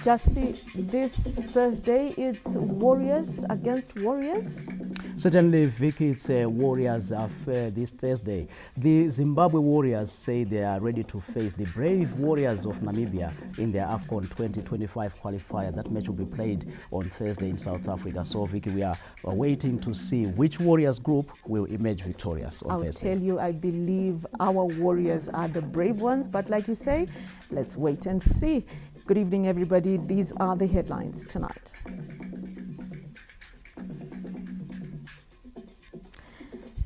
Just see, this Thursday, it's Warriors against Warriors. Certainly, Vicky, it's a Warriors affair this Thursday. The Zimbabwe Warriors say they are ready to face the brave Warriors of Namibia in their AFCON 2025 qualifier. That match will be played on Thursday in South Africa. So, Vicky, we are waiting to see which Warriors group will emerge victorious on Thursday. I'll tell you, I believe our Warriors are the brave ones. But like you say, let's wait and see. Good evening, everybody. These are the headlines tonight.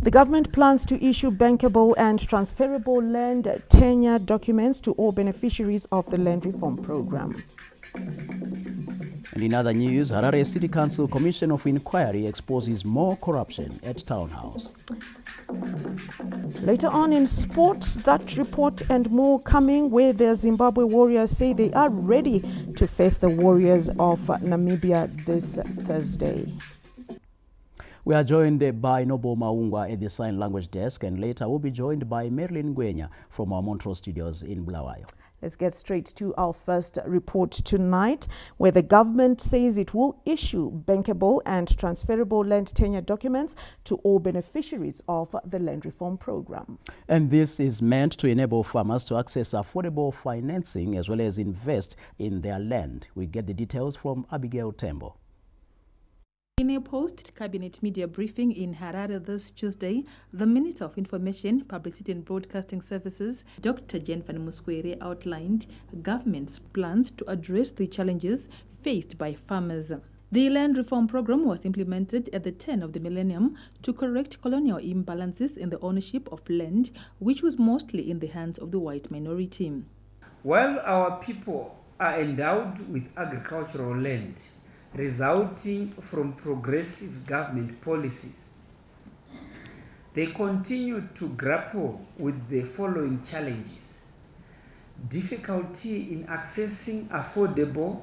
The government plans to issue bankable and transferable land tenure documents to all beneficiaries of the land reform program. And in other news, Harare City Council Commission of Inquiry exposes more corruption at Townhouse. Later on in sports, that report and more coming, where the Zimbabwe Warriors say they are ready to face the Warriors of Namibia this Thursday. We are joined by Nobo Maungwa at the Sign Language Desk, and later we'll be joined by Marilyn Gwenya from our Montreal studios in Bulawayo. Let's get straight to our first report tonight, where the government says it will issue bankable and transferable land tenure documents to all beneficiaries of the land reform program. And this is meant to enable farmers to access affordable financing as well as invest in their land. We get the details from Abigail Tembo. In a post-cabinet media briefing in Harare this Tuesday, the Minister of Information, Publicity and Broadcasting Services, Dr. Jen van Muskwere, outlined government's plans to address the challenges faced by farmers. The land reform program was implemented at the turn of the millennium to correct colonial imbalances in the ownership of land, which was mostly in the hands of the white minority. While our people are endowed with agricultural land, resulting from progressive government policies, they continue to grapple with the following challenges: difficulty in accessing affordable,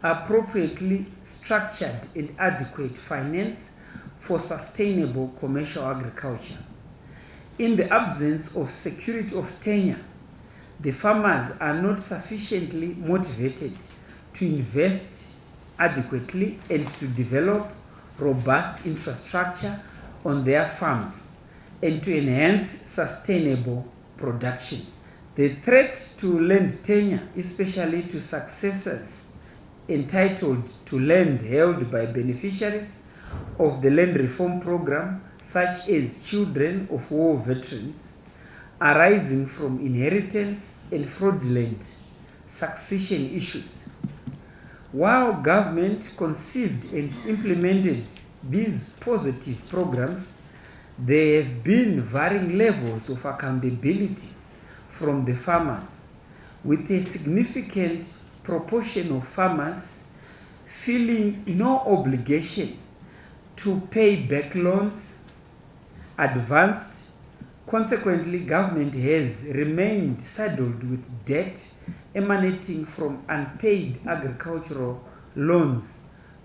appropriately structured and adequate finance for sustainable commercial agriculture. In the absence of security of tenure, the farmers are not sufficiently motivated to invest adequately and to develop robust infrastructure on their farms and to enhance sustainable production. The threat to land tenure, especially to successors entitled to land held by beneficiaries of the land reform program, such as children of war veterans, arising from inheritance and fraudulent succession issues. While government conceived and implemented these positive programs, there have been varying levels of accountability from the farmers, with a significant proportion of farmers feeling no obligation to pay back loans advanced. Consequently, government has remained saddled with debt emanating from unpaid agricultural loans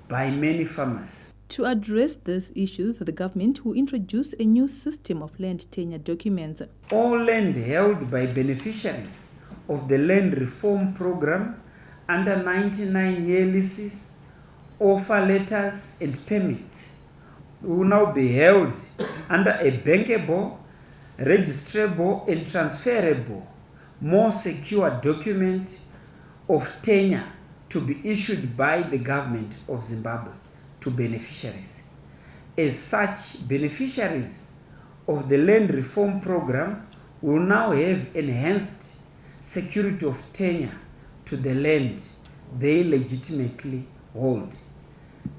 by many farmers. To address these issues, the government will introduce a new system of land tenure documents. All land held by beneficiaries of the land reform program under 99-year leases, offer letters and permits will now be held under a bankable, registrable and transferable, more secure document of tenure to be issued by the government of Zimbabwe to beneficiaries. As such, beneficiaries of the land reform program will now have enhanced security of tenure to the land they legitimately hold.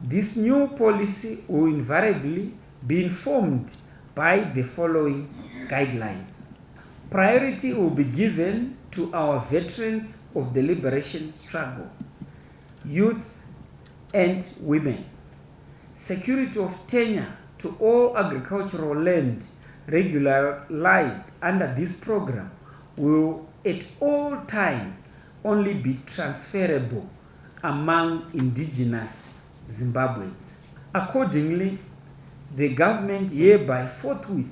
This new policy will invariably be informed by the following guidelines. Priority will be given to our veterans of the liberation struggle, youth and women. Security of tenure to all agricultural land regularized under this program will at all time only be transferable among indigenous Zimbabweans. Accordingly, the government hereby forthwith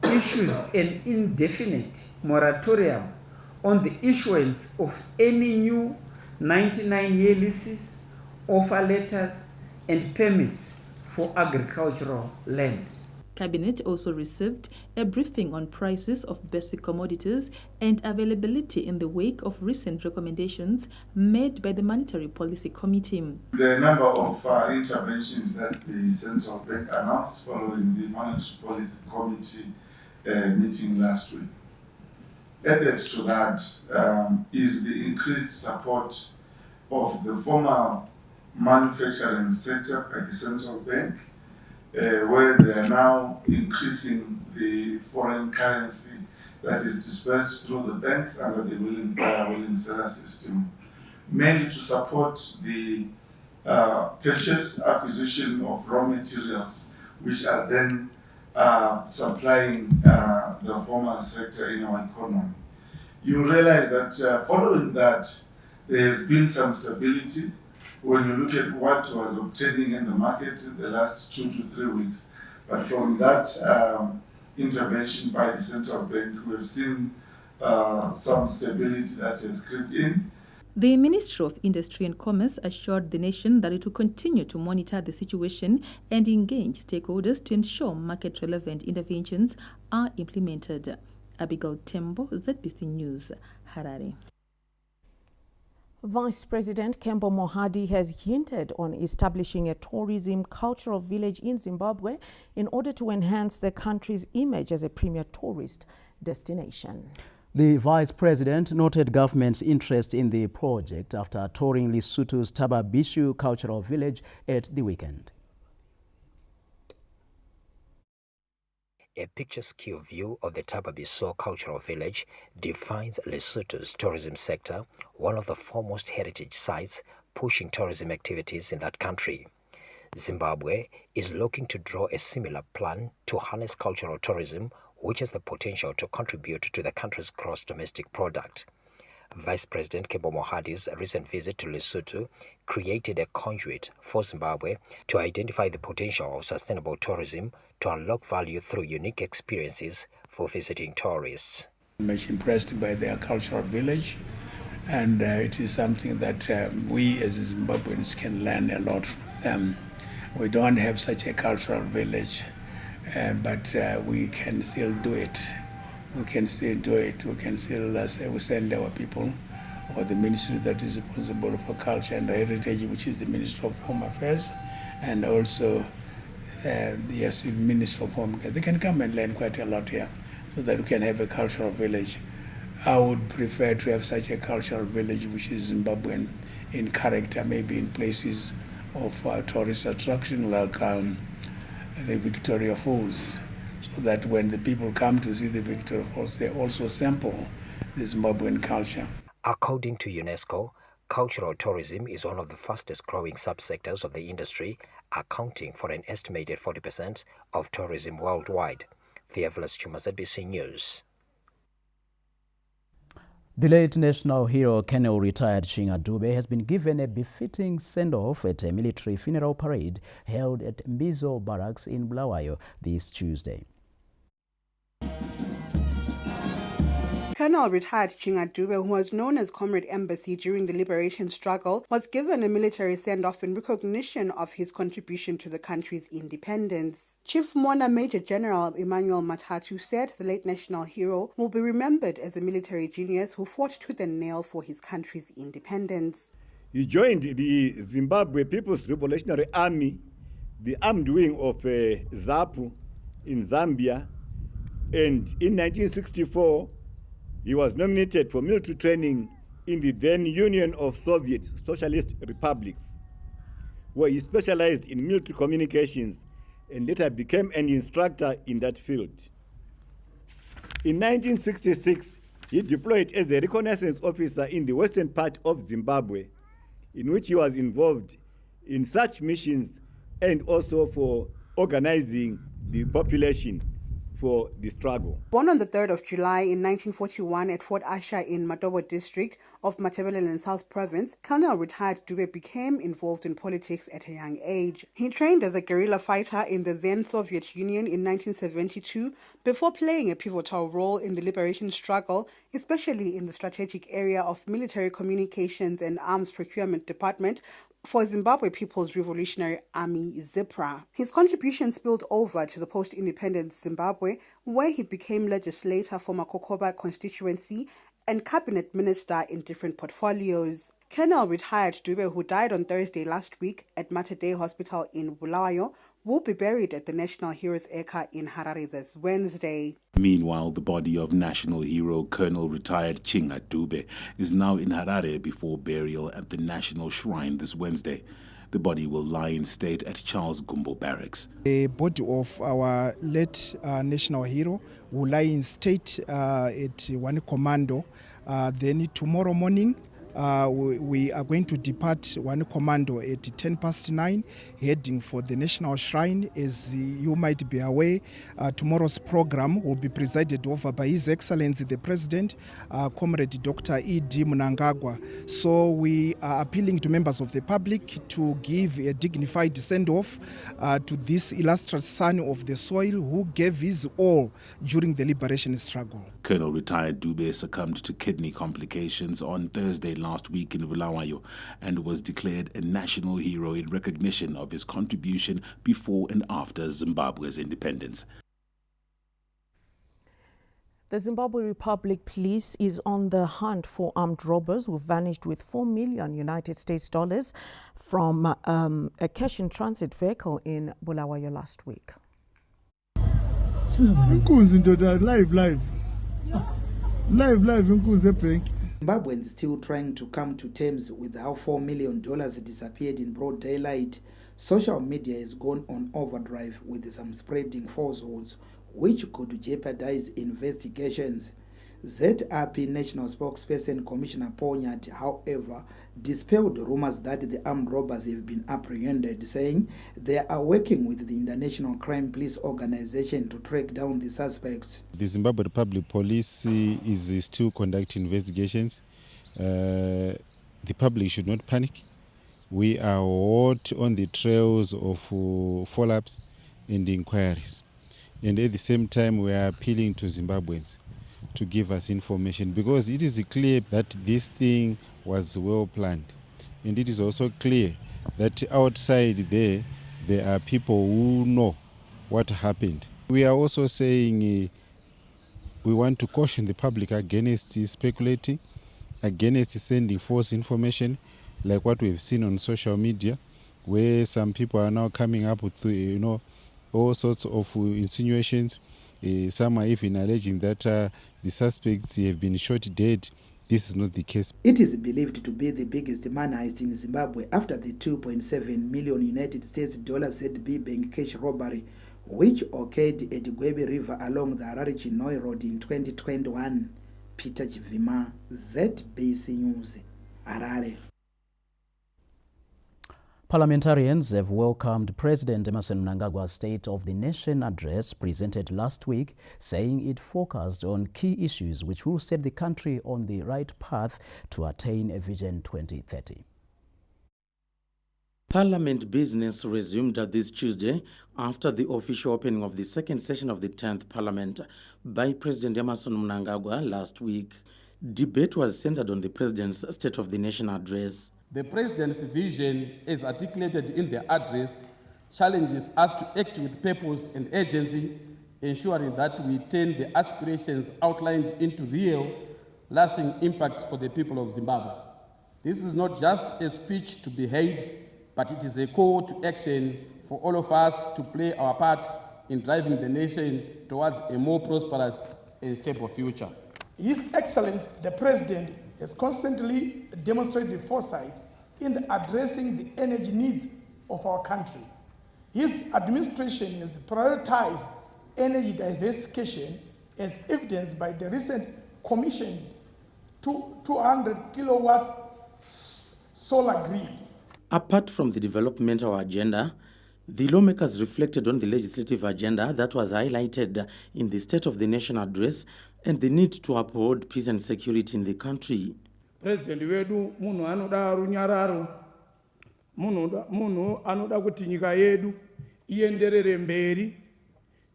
issues an indefinite moratorium on the issuance of any new 99-year leases, offer letters, and permits for agricultural land. Cabinet also received a briefing on prices of basic commodities and availability in the wake of recent recommendations made by the Monetary Policy Committee. There are a number of interventions that the Central Bank announced following the Monetary Policy Committee meeting last week. Added to that is the increased support of the formal manufacturing sector by the Central Bank, where they are now increasing the foreign currency that is dispersed through the banks under the willing seller system, mainly to support the purchase, acquisition of raw materials, which are then supplying the formal sector in our economy. You realize that following that, there has been some stability. When you look at what was obtaining in the market in the last 2 to 3 weeks. But from that intervention by the Central Bank, we have seen some stability that has crept in. The Ministry of Industry and Commerce assured the nation that it will continue to monitor the situation and engage stakeholders to ensure market-relevant interventions are implemented. Abigail Tembo, ZBC News, Harare. Vice President Kembo Mohadi has hinted on establishing a tourism cultural village in Zimbabwe in order to enhance the country's image as a premier tourist destination. The Vice President noted government's interest in the project after touring Lesotho's Tababishu Cultural Village at the weekend. A picturesque view of the Tababishu Cultural Village defines Lesotho's tourism sector, one of the foremost heritage sites pushing tourism activities in that country. Zimbabwe is looking to draw a similar plan to harness cultural tourism, which has the potential to contribute to the country's gross domestic product. Vice President Kembo Mohadi's recent visit to Lesotho created a conduit for Zimbabwe to identify the potential of sustainable tourism to unlock value through unique experiences for visiting tourists. I'm much impressed by their cultural village, and it is something that we as Zimbabweans can learn a lot from them. We don't have such a cultural village, but we can still do it. We can still do it. We can still say we send our people, or the ministry that is responsible for culture and heritage, which is the Ministry of Home Affairs, and also the Ministry of Home. They can come and learn quite a lot here, so that we can have a cultural village. I would prefer to have such a cultural village which is Zimbabwean in character, maybe in places of tourist attraction like the Victoria Falls, so that when the people come to see the Victoria Falls, they also sample the Zimbabwean culture. According to UNESCO, cultural tourism is one of the fastest growing subsectors of the industry, accounting for an estimated 40% of tourism worldwide. Theophilus Chuma, ZBC News. The late national hero, Colonel retired Chinga Dube, has been given a befitting send-off at a military funeral parade held at Mbizo Barracks in Bulawayo this Tuesday. Colonel retired Chinga Dube, who was known as Comrade Embassy during the liberation struggle, was given a military send-off in recognition of his contribution to the country's independence. Chief Mona Major General Emmanuel Matatu said the late national hero will be remembered as a military genius who fought tooth and nail for his country's independence. He joined the Zimbabwe People's Revolutionary Army, the armed wing of ZAPU in Zambia, and in 1964, he was nominated for military training in the then Union of Soviet Socialist Republics, where he specialized in military communications and later became an instructor in that field. In 1966, he deployed as a reconnaissance officer in the western part of Zimbabwe, in which he was involved in such missions and also for organizing the population for the struggle. Born on the 3rd of July in 1941 at Fort Asha in Matobo district of Matabeleland South Province, Colonel retired Dube became involved in politics at a young age. He trained as a guerrilla fighter in the then Soviet Union in 1972 before playing a pivotal role in the liberation struggle, especially in the strategic area of military communications and arms procurement department for Zimbabwe People's Revolutionary Army, ZIPRA. His contribution spilled over to the post-independent Zimbabwe, where he became legislator for Makokoba constituency and cabinet minister in different portfolios. Colonel retired Dube, who died on Thursday last week at Mater Dei Hospital in Bulawayo, will be buried at the National Heroes Eka in Harare this Wednesday. Meanwhile, the body of national hero Colonel retired Chinga Dube is now in Harare before burial at the National Shrine this Wednesday. The body will lie in state at Charles Gumbo Barracks. The body of our late national hero will lie in state at One Commando. Then tomorrow morning, we are going to depart One Commando at 9:10, heading for the National Shrine. As you might be aware, tomorrow's program will be presided over by His Excellency the President, Comrade Dr. E.D. Mnangagwa. So we are appealing to members of the public to give a dignified send-off to this illustrious son of the soil who gave his all during the liberation struggle. Colonel retired Dube succumbed to kidney complications on Thursday last week in Bulawayo and was declared a national hero in recognition of his contribution before and after Zimbabwe's independence. The Zimbabwe Republic Police is on the hunt for armed robbers who vanished with $4 million United States dollars from a cash-in-transit vehicle in Bulawayo last week. Zimbabweans still trying to come to terms with how $4 million disappeared in broad daylight. Social media has gone on overdrive with some spreading falsehoods which could jeopardize investigations. ZRP National Spokesperson Commissioner Ponyat, however, dispelled rumors that the armed robbers have been apprehended, saying they are working with the International Crime Police Organization to track down the suspects. The Zimbabwe Republic Police is still conducting investigations. The public should not panic. We are hot on the trails of follow-ups and inquiries. And at the same time, we are appealing to Zimbabweans to give us information, because it is clear that this thing was well planned. And it is also clear that outside there are people who know what happened. We are also saying we want to caution the public against speculating, against sending false information, like what we've seen on social media, where some people are now coming up with, all sorts of insinuations. Some are even alleging that the suspects have been shot dead. This is not the case. It is believed to be the biggest man heist in Zimbabwe after the $2.7 million United States dollars ZB bank cash robbery, which occurred at Gwebi River along the Harare-Chinhoyi Road in 2021. Peter Chivima, ZBC News, Harare. Parliamentarians have welcomed President Emmerson Mnangagwa's State of the Nation address presented last week, saying it focused on key issues which will set the country on the right path to attain a Vision 2030. Parliament business resumed this Tuesday after the official opening of the second session of the 10th Parliament by President Emmerson Mnangagwa last week. Debate was centered on the President's State of the Nation address. The President's vision, as articulated in the address, challenges us to act with purpose and urgency, ensuring that we turn the aspirations outlined into real, lasting impacts for the people of Zimbabwe. This is not just a speech to be heard, but it is a call to action for all of us to play our part in driving the nation towards a more prosperous and stable future. His Excellency, the President, has constantly demonstrated foresight in addressing the energy needs of our country. His administration has prioritized energy diversification, as evidenced by the recent commissioned 200 kilowatts solar grid. Apart from the developmental agenda, The lawmakers reflected on the legislative agenda that was highlighted in the State of the Nation address and the need to uphold peace and security in the country. President wedu munhu anoda runyararo, munhu anoda kuti nyika yedu ienderere mberi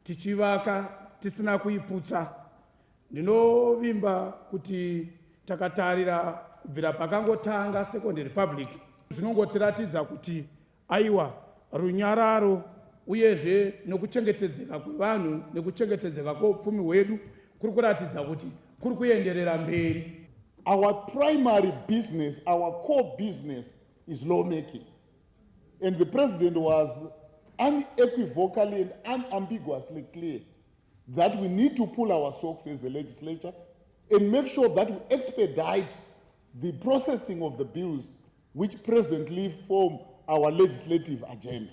tichivaka tisina kuiputsa. Ndinovimba kuti takatarira kubvira pakangotanga Second Republic zvinongotiratidza kuti aiwa runyararo uyezve nokuchengetedzeka kwevanhu nekuchengetedzeka kweupfumi hwedu kuri kuratidza kuti kuri kuenderera mberi. Our primary business, our core business is lawmaking. And the president was unequivocally and unambiguously clear that we need to pull our socks as a legislature and make sure that we expedite the processing of the bills which presently form our legislative agenda.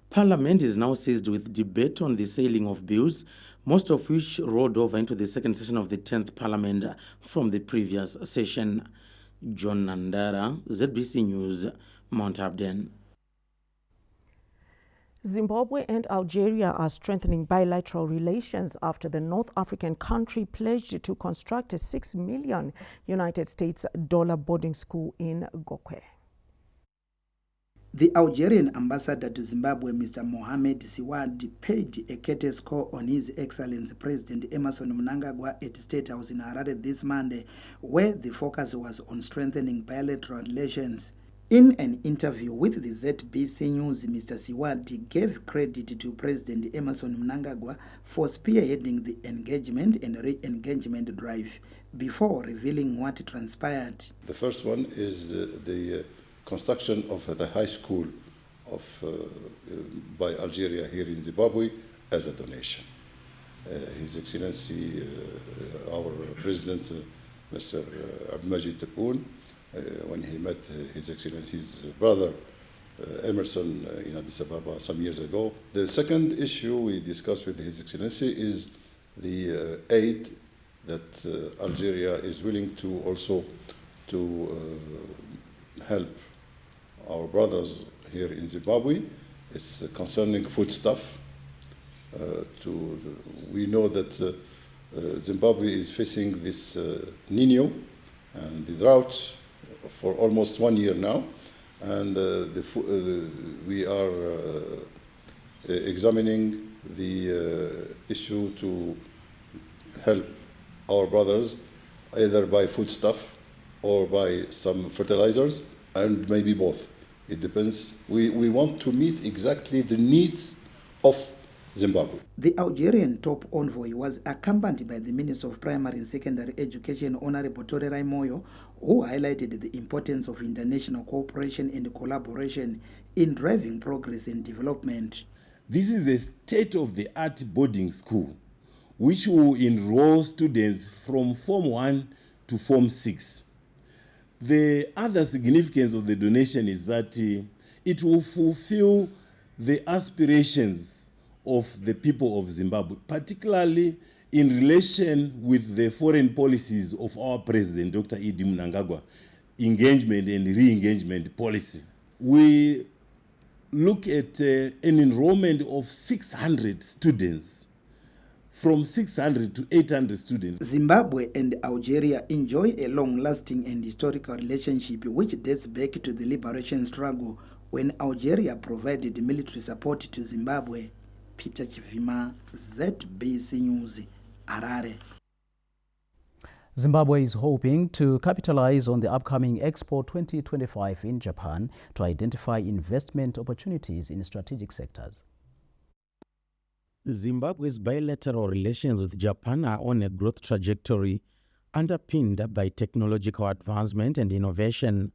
Parliament is now seized with debate on the sailing of bills, most of which rolled over into the second session of the 10th Parliament from the previous session. John Nandara, ZBC News, Mount Abden. Zimbabwe and Algeria are strengthening bilateral relations after the North African country pledged to construct a $6 million United States boarding school in Gokwe. The Algerian ambassador to Zimbabwe, Mr. Mohamed Siwad, paid a courteous call on His Excellency President Emmerson Mnangagwa at State House in Harare this Monday, where the focus was on strengthening bilateral relations. In an interview with the ZBC News, Mr. Siwad gave credit to President Emmerson Mnangagwa for spearheading the engagement and re-engagement drive before revealing what transpired. The first one is the construction of the high school by Algeria here in Zimbabwe as a donation. His Excellency, our President, Mr. Abdelmajid Tebboune, when he met His Excellency, his brother Emerson in Addis Ababa some years ago. The second issue we discussed with His Excellency is the aid that Algeria is willing to also to help our brothers here in Zimbabwe. It's concerning foodstuff. We know that Zimbabwe is facing this Nino and the drought for almost 1 year now, and we are examining the issue to help our brothers either by foodstuff or by some fertilizers, and maybe both. It depends. We want to meet exactly the needs of Zimbabwe. The Algerian top envoy was accompanied by the Minister of Primary and Secondary Education, Honorable Torerai Moyo, who highlighted the importance of international cooperation and collaboration in driving progress and development. This is a state-of-the-art boarding school which will enroll students from Form 1 to Form 6. The other significance of the donation is that it will fulfill the aspirations of the people of Zimbabwe, particularly in relation with the foreign policies of our president, Dr. Idi Mnangagwa, engagement and re-engagement policy. We look at an enrollment of 600 students, from 600 to 800 students. Zimbabwe and Algeria enjoy a long-lasting and historical relationship which dates back to the liberation struggle when Algeria provided military support to Zimbabwe. Peter Chivima, ZBC News, Harare. Zimbabwe is hoping to capitalize on the upcoming Expo 2025 in Japan to identify investment opportunities in strategic sectors. Zimbabwe's bilateral relations with Japan are on a growth trajectory underpinned by technological advancement and innovation.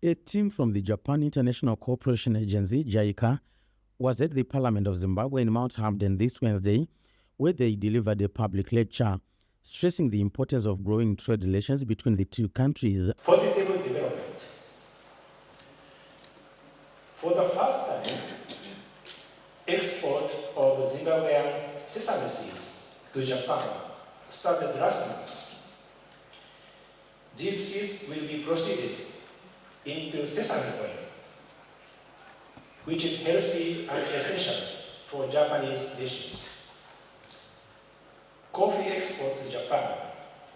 A team from the Japan International Cooperation Agency, JICA, was at the Parliament of Zimbabwe in Mount Abden this Wednesday, where they delivered a public lecture stressing the importance of growing trade relations between the two countries. Positive development. For the first time, export of Zimbabwean sesame seeds to Japan started last month. These seeds will be proceeded into sesame oil, which is healthy and essential for Japanese dishes. Coffee exports to Japan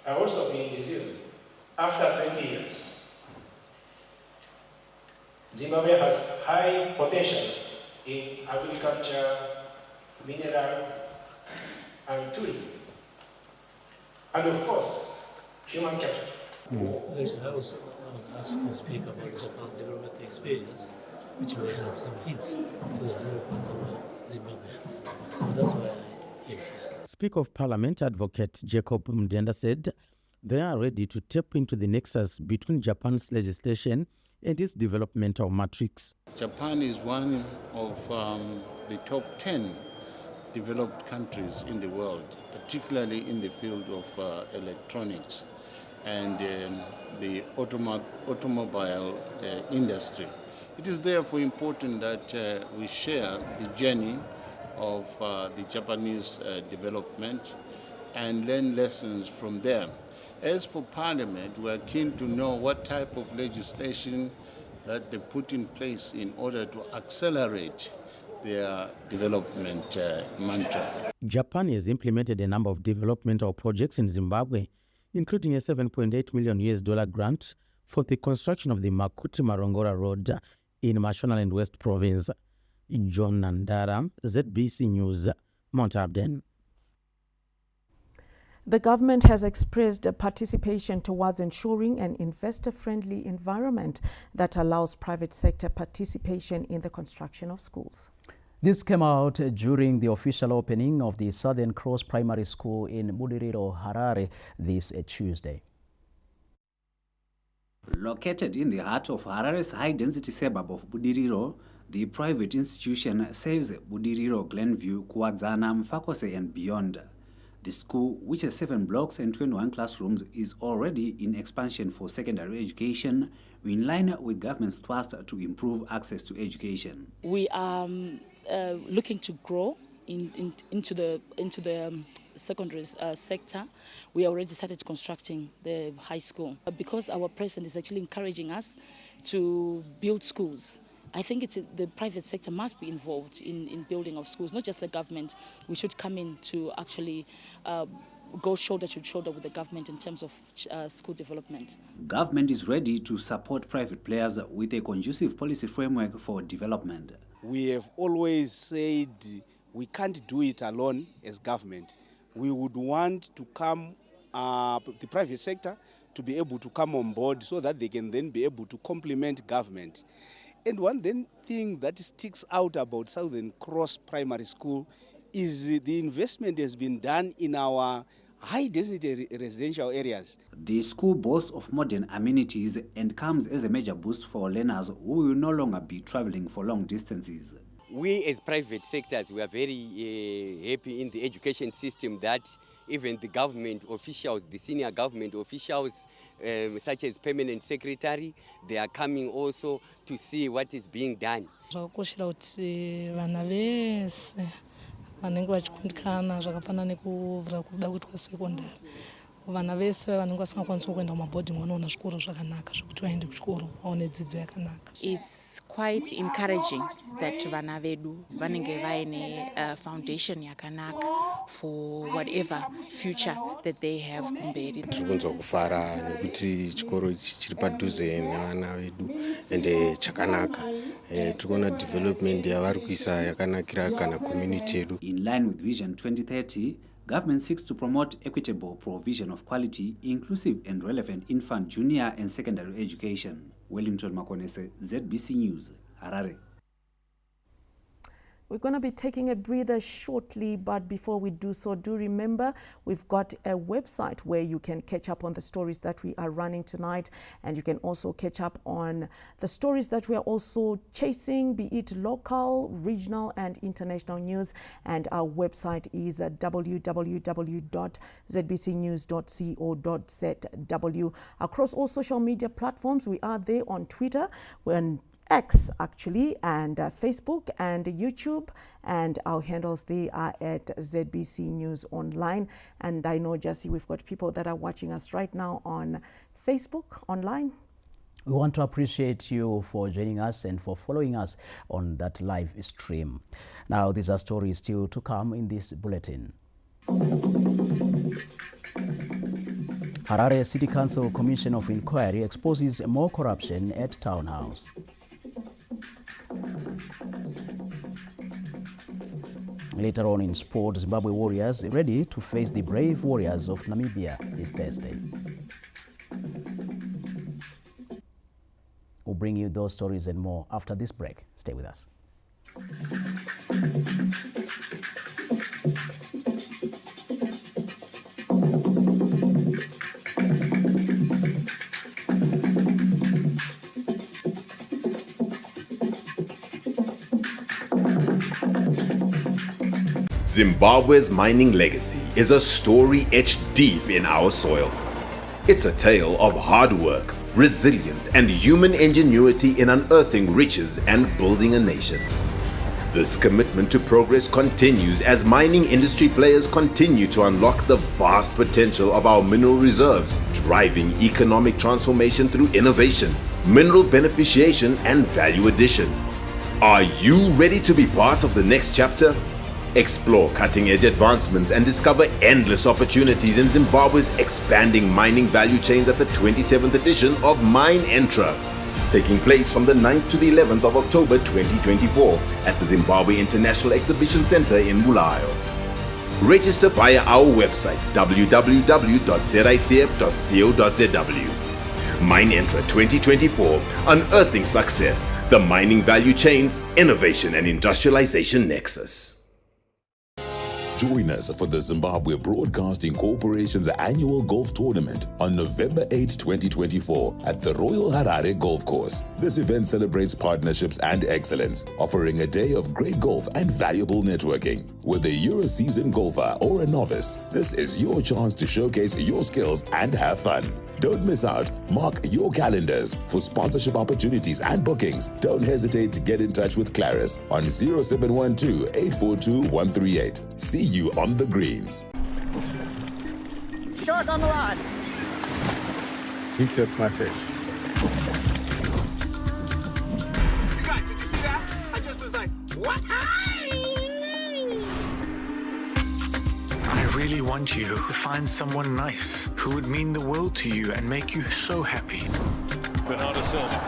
are also being resumed after 20 years. Zimbabwe has high potential in agriculture, mineral, and tourism. And of course, human capital. I was asked to speak about Japan's development experience, which may have some hints to the development of Zimbabwe. So that's why I came here. Speaker of Parliament Advocate Jacob Mdenda said they are ready to tap into the nexus between Japan's legislation and its developmental matrix. Japan is one of the top 10 developed countries in the world, particularly in the field of electronics and the automobile industry. It is therefore important that we share the journey of the Japanese development and learn lessons from them. As for Parliament, we are keen to know what type of legislation that they put in place in order to accelerate their development mantra. Japan has implemented a number of developmental projects in Zimbabwe, including a $7.8 million grant for the construction of the Makuti-Marongora Road in Mashonaland West Province. John Nandara, ZBC News, Mount Abden. The government has expressed a participation towards ensuring an investor-friendly environment that allows private sector participation in the construction of schools. This came out during the official opening of the Southern Cross Primary School in Budiriro, Harare this Tuesday. Located in the heart of Harare's high-density suburb of Budiriro, the private institution serves Budiriro, Glenview, Kuwadzana, Mfakose and beyond. The school, which has 7 blocks and 21 classrooms, is already in expansion for secondary education, in line with government's thrust to improve access to education. We are looking to grow into the secondary sector. We already started constructing the high school. Because our president is actually encouraging us to build schools, I think the private sector must be involved in building of schools, not just the government. We should come in to actually go shoulder to shoulder with the government in terms of school development. Government is ready to support private players with a conducive policy framework for development. We have always said we can't do it alone as government. We would want to come, the private sector, to be able to come on board so that they can then be able to complement government. And one thing that sticks out about Southern Cross Primary School is the investment has been done in our high-density residential areas. The school boasts of modern amenities and comes as a major boost for learners who will no longer be traveling for long distances. We as private sectors, we are very happy in the education system that even the government officials, the senior government officials, such as permanent secretary, they are coming also to see what is being done. Vanenge vachikundikana zvakafanana nekuvhura kuda kuitwa sekondari. Vana vese vanenge vasingakwanisi kuenda kumabhodhingi vanoona zvikoro zvakanaka zvokuti vaende kuchikoro vaone dzidzo yakanaka. It's quite encouraging that vana vedu vanenge vaine foundation yakanaka for whatever future that they have kumberi. Tiri kunzwa kufara nekuti chikoro chiri padhuze nevana vedu ende chakanaka. Tikuona development yavari kuisa yakanakira kana community yedu. In line with Vision 2030, government seeks to promote equitable provision of quality, inclusive and relevant infant, junior and secondary education. Wellington Makonese, ZBC News, Harare. We're going to be taking a breather shortly, but before we do so, do remember we've got a website where you can catch up on the stories that we are running tonight, and you can also catch up on the stories that we are also chasing, be it local, regional and international news. And our website is www.zbcnews.co.zw. Across all social media platforms, we are there on Twitter, we're on X actually, and Facebook and YouTube, and our handles they are at ZBC News Online. And I know, Jesse, we've got people that are watching us right now on Facebook online. We want to appreciate you for joining us and for following us on that live stream. Now, these are stories still to come in this bulletin. Harare City Council Commission of Inquiry exposes more corruption at Townhouse. Later on in sport, Zimbabwe Warriors ready to face the brave Warriors of Namibia this Thursday. We'll bring you those stories and more after this break. Stay with us. Zimbabwe's mining legacy is a story etched deep in our soil. It's a tale of hard work, resilience, and human ingenuity in unearthing riches and building a nation. This commitment to progress continues as mining industry players continue to unlock the vast potential of our mineral reserves, driving economic transformation through innovation, mineral beneficiation, and value addition. Are you ready to be part of the next chapter? Explore cutting-edge advancements and discover endless opportunities in Zimbabwe's expanding mining value chains at the 27th edition of Mine Entra, taking place from the 9th to the 11th of October 2024 at the Zimbabwe International Exhibition Center in Bulawayo. Register via our website www.zitf.co.zw. Mine Entra 2024, unearthing success, the mining value chains, innovation and industrialization nexus. Join us for the Zimbabwe Broadcasting Corporation's annual golf tournament on November 8, 2024 at the Royal Harare Golf Course. This event celebrates partnerships and excellence, offering a day of great golf and valuable networking. Whether you're a seasoned golfer or a novice, this is your chance to showcase your skills and have fun. Don't miss out. Mark your calendars. For sponsorship opportunities and bookings, don't hesitate to get in touch with Claris on 0712-842-138. See you on the greens. Shark on the line. He took my fish. Did you see that? I just was like, what? I really want you to find someone nice who would mean the world to you and make you so happy. Bernardo Silva,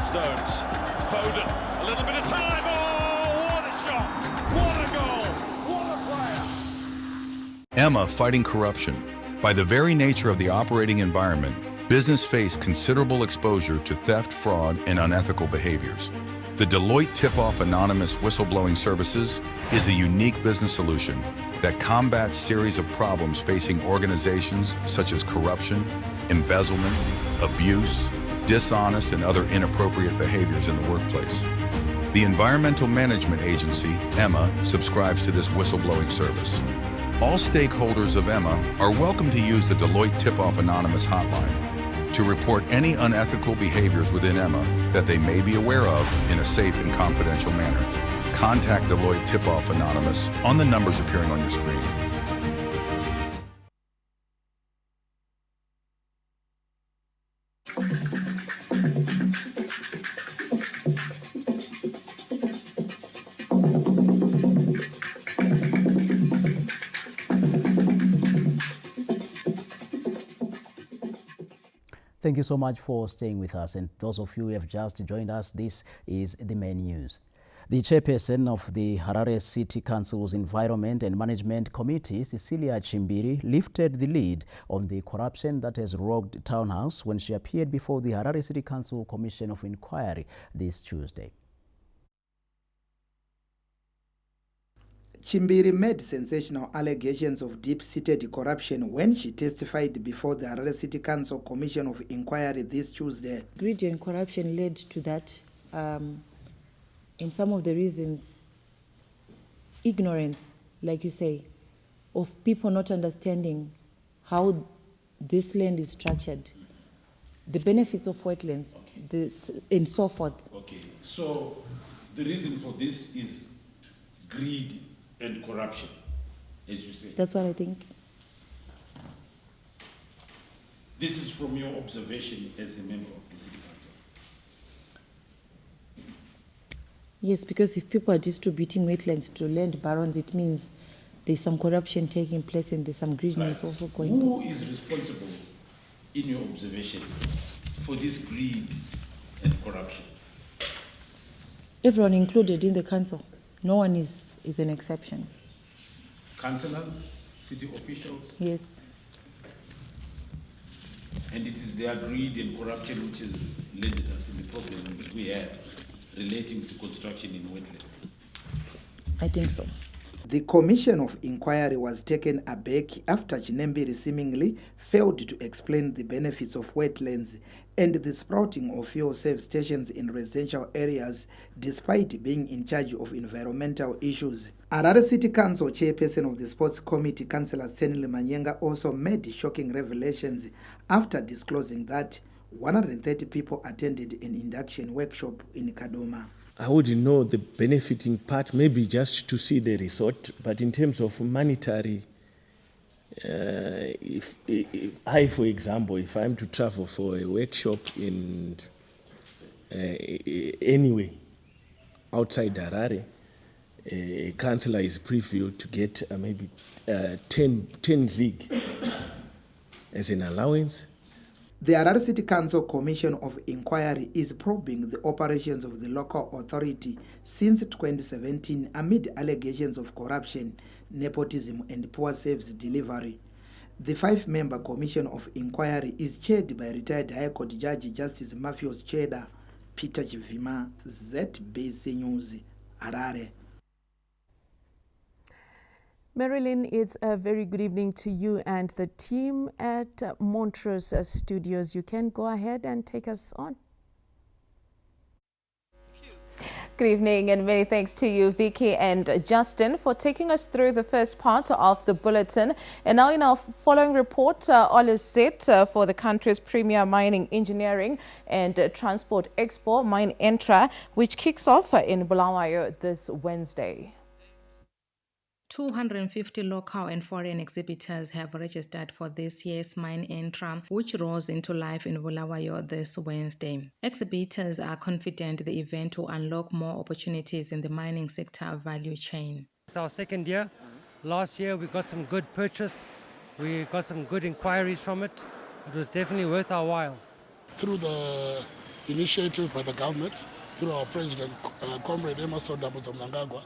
Stones, Foden, a little bit of time. Oh, what a shot! What a goal! What a player! Emma fighting corruption. By the very nature of the operating environment, business face considerable exposure to theft, fraud, and unethical behaviors. The Deloitte Tip-Off Anonymous Whistleblowing Services is a unique business solution that combats series of problems facing organizations such as corruption, embezzlement, abuse, dishonest, and other inappropriate behaviors in the workplace. The Environmental Management Agency, EMMA, subscribes to this whistleblowing service. All stakeholders of EMMA are welcome to use the Deloitte Tip-Off Anonymous hotline to report any unethical behaviors within EMMA that they may be aware of in a safe and confidential manner. Contact Deloitte Tip-Off Anonymous on the numbers appearing on your screen. Thank you so much for staying with us, and those of you who have just joined us, this is the main news. The chairperson of the Harare City Council's Environment and Management Committee, Cecilia Chimbiri, lifted the lid on the corruption that has rocked Townhouse when she appeared before the Harare City Council Commission of Inquiry this Tuesday. Chimbiri made sensational allegations of deep-seated corruption when she testified before the Harare City Council Commission of Inquiry this Tuesday. Greed and corruption led to that. And some of the reasons, ignorance, like you say, of people not understanding how this land is structured, the benefits of wetlands, and so forth. Okay, so the reason for this is greed and corruption, as you say. That's what I think. This is from your observation as a member of the City Council. Yes, because if people are distributing wetlands to land barons, it means there's some corruption taking place and there's some greediness also going on. Who is responsible, in your observation, for this greed and corruption? Everyone included in the council. No one is an exception. Councillors, city officials? Yes. And it is their greed and corruption which has landed us in the problems we have relating to construction in wetlands. I think so. The commission of inquiry was taken aback after Chinembiri seemingly failed to explain the benefits of wetlands and the sprouting of fuel safe stations in residential areas despite being in charge of environmental issues. Harare City Council chairperson of the Sports Committee, Councillor Stanley Manyenga, also made shocking revelations after disclosing that 130 people attended an induction workshop in Kadoma. I wouldn't know the benefiting part, maybe just to see the resort, but in terms of monetary, if I, for example, if I'm to travel for a workshop in anyway outside Harare, a councillor is previewed to get maybe 10 zig as an allowance. The Harare City Council Commission of Inquiry is probing the operations of the local authority since 2017 amid allegations of corruption, nepotism and poor service delivery. The 5-member Commission of Inquiry is chaired by retired High Court Judge Justice Mafios Cheda, Peter Chivima, ZBC News, Harare. Marilyn, it's a very good evening to you and the team at Montrose Studios. You can go ahead and take us on. Good evening and many thanks to you, Vicky and Justin, for taking us through the first part of the bulletin. And now in our following report, all is set for the country's premier mining, engineering and transport expo, Mine Entra, which kicks off in Bulawayo this Wednesday. 250 local and foreign exhibitors have registered for this year's Mine Entra, which rolls into life in Bulawayo this Wednesday. Exhibitors are confident the event will unlock more opportunities in the mining sector value chain. It's our second year. Last year we got some good purchase. We got some good inquiries from it. It was definitely worth our while. Through the initiative by the government, through our president, Comrade Emerson Mnangagwa,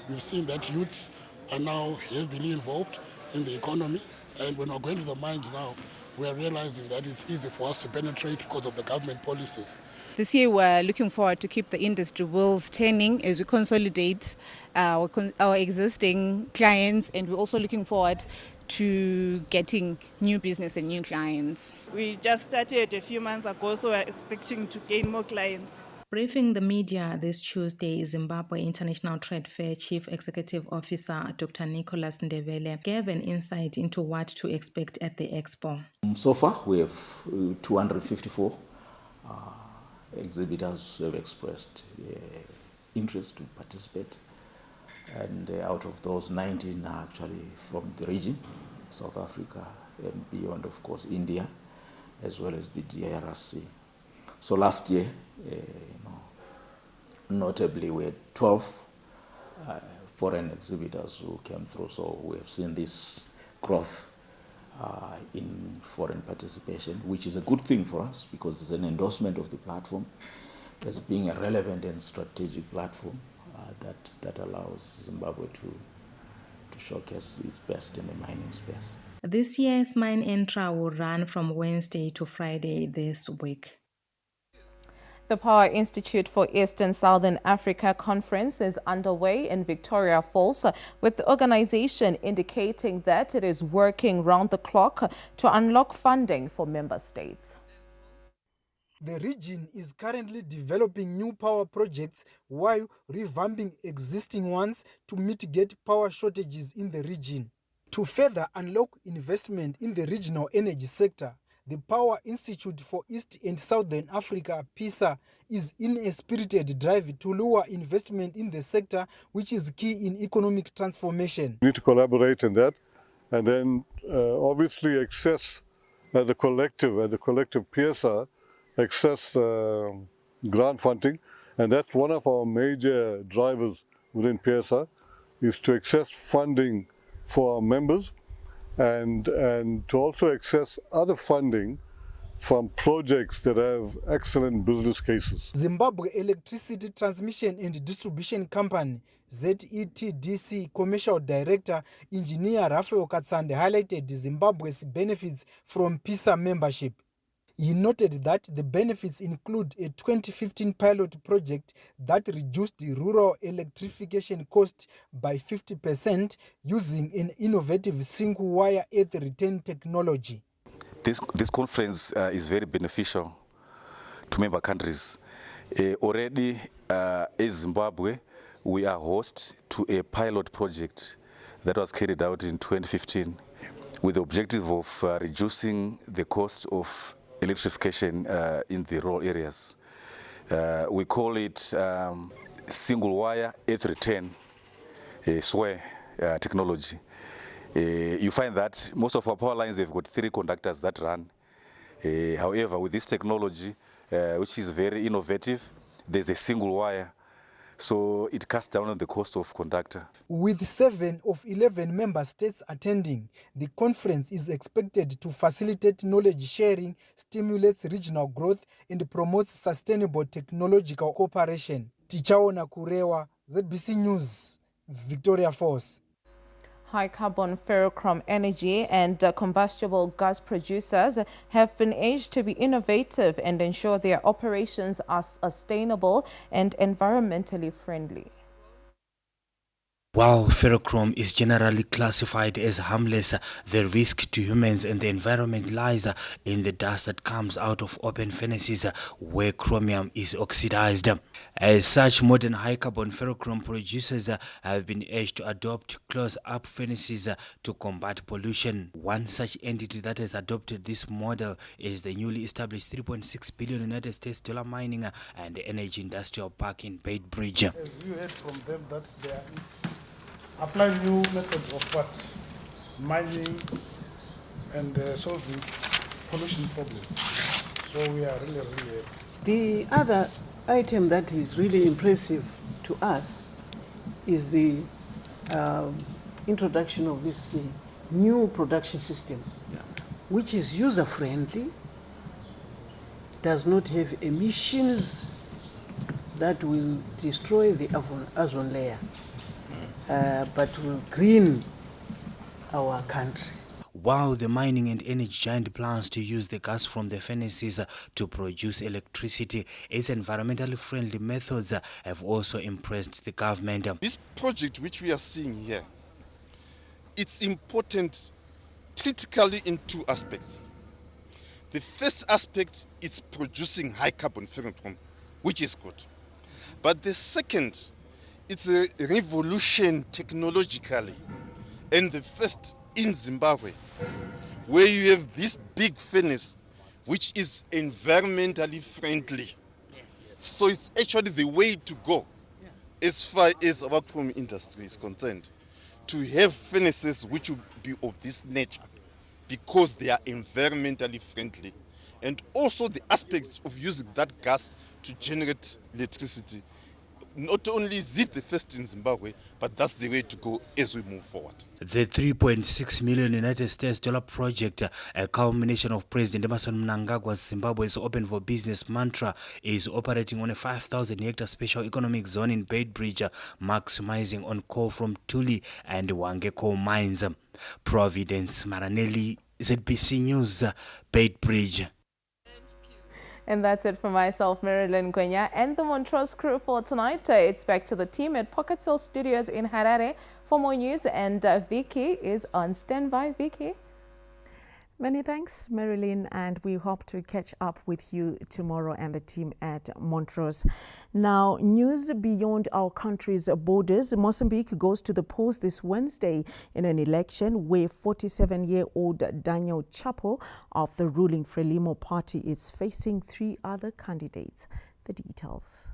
we've seen that youths are now heavily involved in the economy, and when we're going to the mines now, we are realizing that it's easy for us to penetrate because of the government policies. This year we're looking forward to keep the industry wheels turning as we consolidate our existing clients, and we're also looking forward to getting new business and new clients. We just started a few months ago, so we're expecting to gain more clients. Briefing the media this Tuesday, Zimbabwe International Trade Fair Chief Executive Officer Dr. Nicholas Ndebele gave an insight into what to expect at the expo. So far, we have 254 exhibitors who have expressed interest to participate, and out of those, 19 are actually from the region, South Africa, and beyond, of course, India, as well as the DRC. So last year, notably, we had 12 foreign exhibitors who came through. So we have seen this growth in foreign participation, which is a good thing for us because it's an endorsement of the platform as being a relevant and strategic platform that allows Zimbabwe to showcase its best in the mining space. This year's Mine Entra will run from Wednesday to Friday this week. The Power Institute for East and Southern Africa conference is underway in Victoria Falls, with the organization indicating that it is working round the clock to unlock funding for member states. The region is currently developing new power projects while revamping existing ones to mitigate power shortages in the region. To further unlock investment in the regional energy sector, the Power Institute for East and Southern Africa, PISA, is in a spirited drive to lure investment in the sector, which is key in economic transformation. We need to collaborate in that, and then obviously access the collective PSR, access grant funding, And that's one of our major drivers within PSR, is to access funding for our members and to also access other funding from projects that have excellent business cases. Zimbabwe Electricity Transmission and Distribution Company, ZETDC Commercial Director Engineer Rafael Katsande highlighted Zimbabwe's benefits from PISA membership. He noted that the benefits include a 2015 pilot project that reduced the rural electrification cost by 50% using an innovative single-wire earth return technology. This conference is very beneficial to member countries. Already, as Zimbabwe, we are host to a pilot project that was carried out in 2015 with the objective of reducing the cost of electrification in the rural areas. We call it single wire earth return SWARE technology. You find that most of our power lines have got 3 conductors that run. However, with this technology, which is very innovative, there's a single wire, so it cuts down on the cost of conductor. With 7 of 11 member states attending, the conference is expected to facilitate knowledge sharing, stimulates regional growth, and promotes sustainable technological cooperation. Tichaona Kurewa, ZBC News, Victoria Falls. High carbon ferrochrome energy and combustible gas producers have been urged to be innovative and ensure their operations are sustainable and environmentally friendly. While ferrochrome is generally classified as harmless, the risk to humans and the environment lies in the dust that comes out of open furnaces where chromium is oxidized. As such, modern high-carbon ferrochrome producers have been urged to adopt close-up furnaces to combat pollution. One such entity that has adopted this model is the newly established $3.6 billion United States dollar mining and energy industrial park in Beitbridge. As you heard from them, that they are applying new methods of what? Mining and solving pollution problems. So we are really happy. The other item that is really impressive to us is the introduction of this new production system, which is user-friendly, does not have emissions that will destroy the ozone layer, but will green our country. While the mining and energy giant plans to use the gas from the furnaces to produce electricity, its environmentally friendly methods have also impressed the government. This project which we are seeing here, it's important critically in 2 aspects. The first aspect is producing high carbon ferrochrome, which is good. But the second, it's a revolution technologically. And the first in Zimbabwe, where you have this big furnace, which is environmentally friendly. So it's actually the way to go as far as our chrome industry is concerned, to have furnaces which will be of this nature because they are environmentally friendly. And also the aspects of using that gas to generate electricity. Not only is it the first in Zimbabwe, but that's the way to go as we move forward. The $3.6 million United States dollar project, a culmination of President Emmerson Mnangagwa's Zimbabwe's Open for Business mantra, is operating on a 5,000-hectare special economic zone in Beitbridge, maximizing on coal from Tuli and Wange coal mines. Providence Maranelli, ZBC News, Beitbridge. And that's it for myself, Marilyn Gwenya, and the Montrose crew for tonight. It's back to the team at Pocket Hill Studios in Harare for more news, and Vicky is on standby. Vicky? Many thanks, Marilyn, and we hope to catch up with you tomorrow and the team at Montrose. Now, news beyond our country's borders. Mozambique goes to the polls this Wednesday in an election where 47-year-old Daniel Chapo of the ruling Frelimo party is facing 3 other candidates. The details.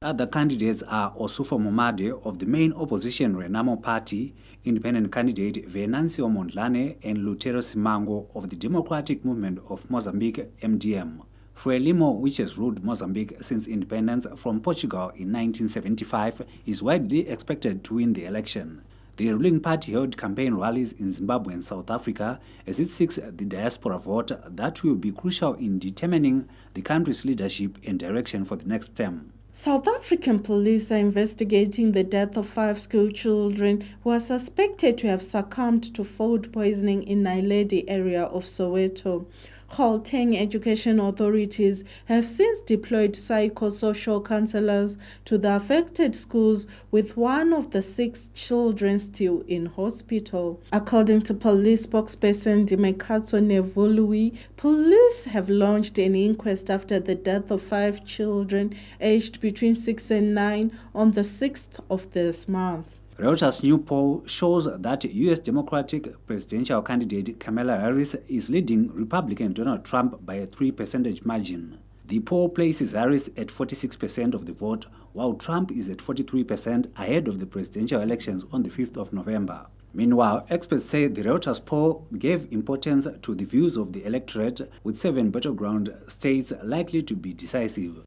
Other candidates are Osufo Momade of the main opposition Renamo Party, independent candidate Venancio Mondlane, and Lutero Simango of the Democratic Movement of Mozambique, MDM. Frelimo, which has ruled Mozambique since independence from Portugal in 1975, is widely expected to win the election. The ruling party held campaign rallies in Zimbabwe and South Africa as it seeks the diaspora vote that will be crucial in determining the country's leadership and direction for the next term. South African police are investigating the death of 5 school children who are suspected to have succumbed to food poisoning in Naledi area of Soweto. Gauteng education authorities have since deployed psychosocial counselors to the affected schools, with one of the 6 children still in hospital. According to police spokesperson Dimekatso Nevului, police have launched an inquest after the death of 5 children aged between 6 and 9 on the 6th of this month. Reuters' new poll shows that U.S. Democratic presidential candidate Kamala Harris is leading Republican Donald Trump by a 3 percentage margin. The poll places Harris at 46% of the vote, while Trump is at 43% ahead of the presidential elections on the 5th of November. Meanwhile, experts say the Reuters poll gave importance to the views of the electorate, with 7 battleground states likely to be decisive.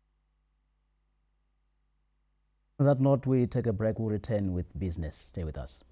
On that note, we take a break. We'll return with business. Stay with us.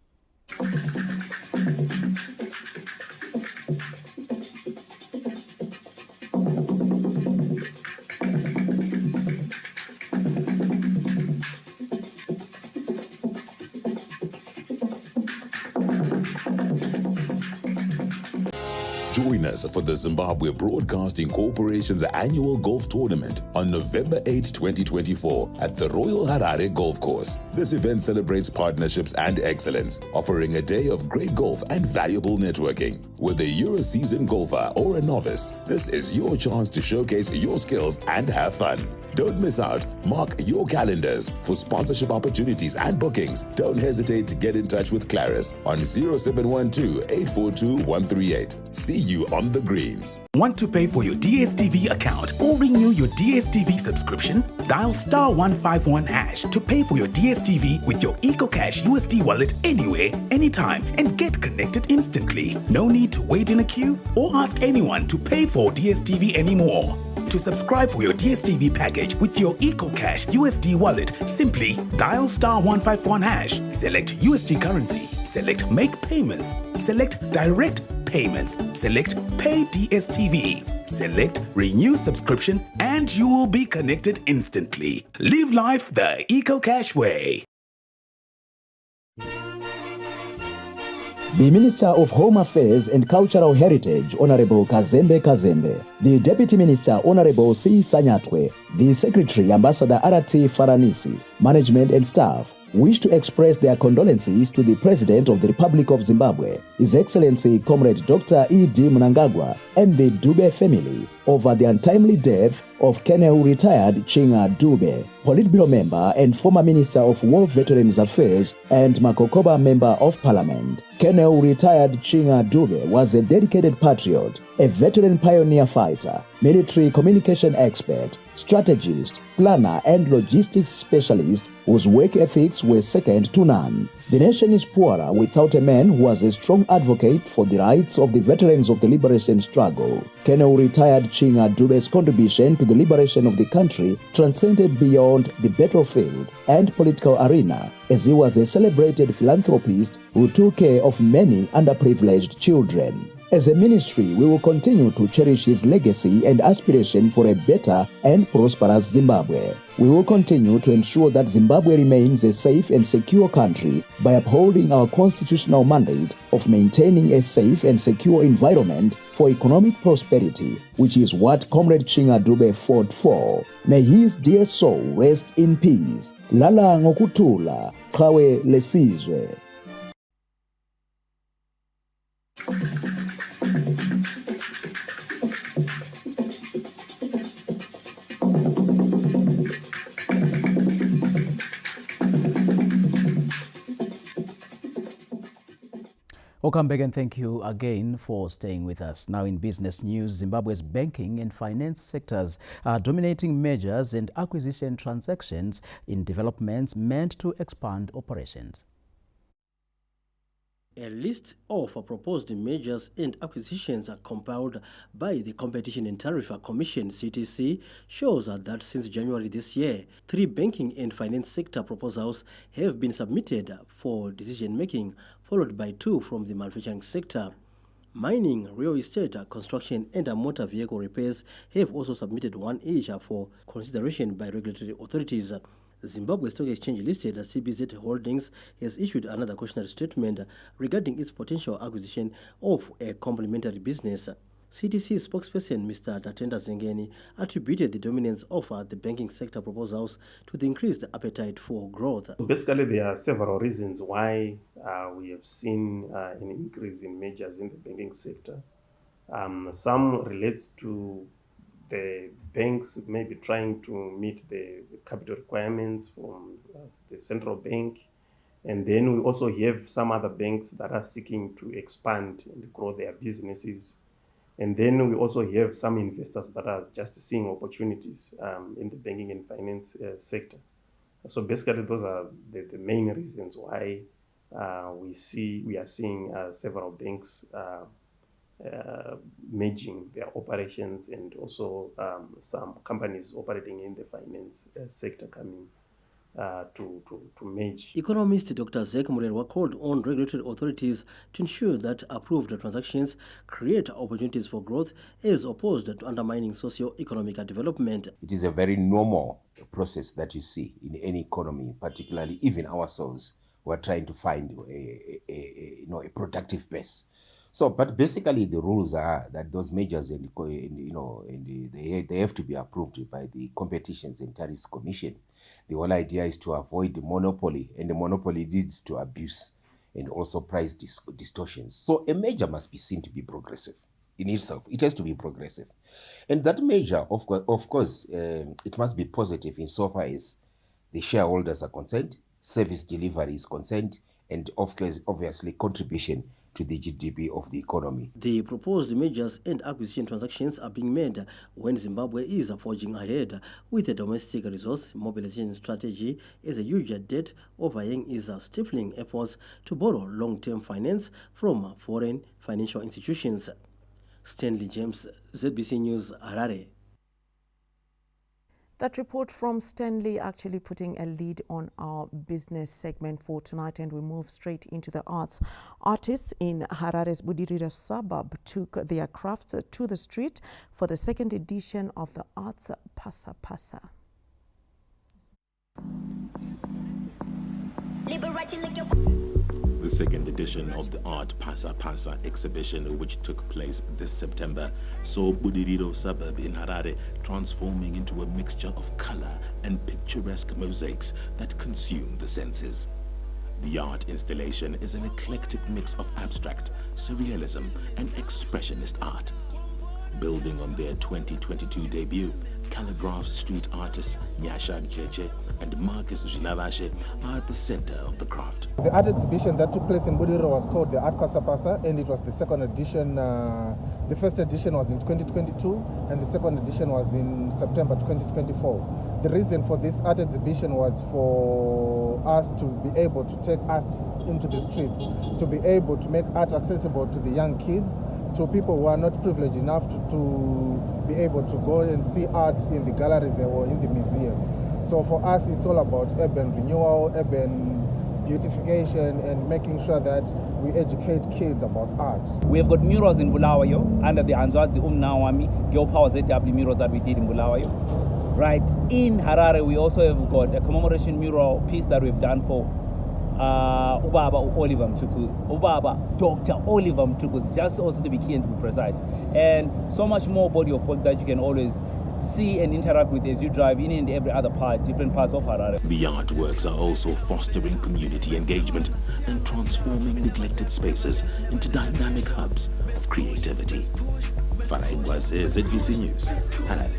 Join us for the Zimbabwe Broadcasting Corporation's annual golf tournament on November 8, 2024 at the Royal Harare Golf Course. This event celebrates partnerships and excellence, offering a day of great golf and valuable networking. Whether you're a seasoned golfer or a novice, this is your chance to showcase your skills and have fun. Don't miss out. Mark your calendars. For sponsorship opportunities and bookings, don't hesitate to get in touch with Claris on 0712-842-138. See you on the greens. Want to pay for your DSTV account or renew your DSTV subscription? Dial *151# to pay for your DSTV with your EcoCash USD wallet anywhere, anytime, and get connected instantly. No need to wait in a queue or ask anyone to pay for DSTV anymore. To subscribe for your DSTV package with your EcoCash USD wallet, simply dial *151#, select USD currency, select Make Payments, select Direct Payments, select Pay DSTV, select Renew Subscription, and you will be connected instantly. Live life the EcoCash way. The Minister of Home Affairs and Cultural Heritage, Honorable Kazembe Kazembe, the Deputy Minister, Honorable C. Sanyatwe, the Secretary, Ambassador Arati Faranisi, management and staff wish to express their condolences to the President of the Republic of Zimbabwe, His Excellency Comrade Dr. E.D. Mnangagwa, and the Dube family over the untimely death of Colonel retired Chinga Dube, Politburo member and former Minister of War Veterans Affairs and Makokoba Member of Parliament. Colonel retired Chinga Dube was a dedicated patriot, a veteran pioneer fighter, military communication expert, strategist, planner, and logistics specialist whose work ethics were second to none. The nation is poorer without a man who was a strong advocate for the rights of the veterans of the liberation struggle. Colonel retired Chinga Dube's contribution to the liberation of the country transcended beyond the battlefield and political arena, as he was a celebrated philanthropist who took care of many underprivileged children. As a ministry, we will continue to cherish his legacy and aspiration for a better and prosperous Zimbabwe. We will continue to ensure that Zimbabwe remains a safe and secure country by upholding our constitutional mandate of maintaining a safe and secure environment for economic prosperity, which is what Comrade Chinga Dube fought for. May his dear soul rest in peace. Lala ngokutula, Chawe lesizwe. Welcome back and thank you again for staying with us. Now in business news, Zimbabwe's banking and finance sectors are dominating mergers and acquisition transactions in developments meant to expand operations. A list of proposed mergers and acquisitions compiled by the Competition and Tariff Commission (CTC) shows that since January this year, 3 banking and finance sector proposals have been submitted for decision-making, followed by 2 from the manufacturing sector. Mining, real estate, construction and motor vehicle repairs have also submitted 1 each for consideration by regulatory authorities. Zimbabwe Stock Exchange listed CBZ Holdings has issued another cautionary statement regarding its potential acquisition of a complementary business. CTC spokesperson Mr. Tatenda Zengeni attributed the dominance of the banking sector proposals to the increased appetite for growth. Basically, there are several reasons why we have seen an increase in mergers in the banking sector. Some relates to the banks maybe trying to meet the capital requirements from the central bank. And then we also have some other banks that are seeking to expand and grow their businesses. And then we also have some investors that are just seeing opportunities in the banking and finance sector. So basically, those are the main reasons why we are seeing several banks merging their operations, and also some companies operating in the finance sector coming to merge. Economist Dr. Zek Murerwa called on regulatory authorities to ensure that approved transactions create opportunities for growth as opposed to undermining socio-economic development. It is a very normal process that you see in any economy, particularly even ourselves. We're trying to find a productive base. So, but basically the rules are that those measures they have to be approved by the Competitions and Tariffs Commission. The whole idea is to avoid the monopoly, and the monopoly leads to abuse and also price distortions. So a measure must be seen to be progressive in itself. It has to be progressive. And that measure, of course, it must be positive insofar as the shareholders are concerned, service delivery is concerned, and of course, obviously, contribution to the GDP of the economy. The proposed mergers and acquisition transactions are being made when Zimbabwe is forging ahead with a domestic resource mobilization strategy, as a huge debt overhang is stifling efforts to borrow long-term finance from foreign financial institutions. Stanley James, ZBC News, Harare. That report from Stanley actually putting a lead on our business segment for tonight, and we move straight into the arts. Artists in Harare's Budiriro suburb took their crafts to the street for the second edition of the Arts Pasa Pasa. The second edition of the Art Pasa Pasa exhibition, which took place this September, saw Budiriro suburb in Harare transforming into a mixture of color and picturesque mosaics that consume the senses. The art installation is an eclectic mix of abstract, surrealism, and expressionist art. Building on their 2022 debut, calligraph street artists Nyasha Jeje and Marcus Zilavashe are at the center of the craft. The art exhibition that took place in Budiriro was called the Art Pasa Pasa, and it was the second edition. The first edition was in 2022 and the second edition was in September 2024. The reason for this art exhibition was for us to be able to take art into the streets, to be able to make art accessible to the young kids, to people who are not privileged enough to be able to go and see art in the galleries or in the museums. So for us, it's all about urban renewal, urban beautification, and making sure that we educate kids about art. We have got murals in Bulawayo under the Anzwazi Umnawami Girl Power ZW murals that we did in Bulawayo. Right in Harare, we also have got a commemoration mural piece that we've done for Ubaba Oliver Mtuku, Ubaba Dr. Oliver Mtuku, just also to be key and to be precise. And so much more body of work that you can always see and interact with as you drive in and every other part, different parts of Harare. The artworks are also fostering community engagement and transforming neglected spaces into dynamic hubs of creativity. Farah Ngwaze, ZBC News, Harare.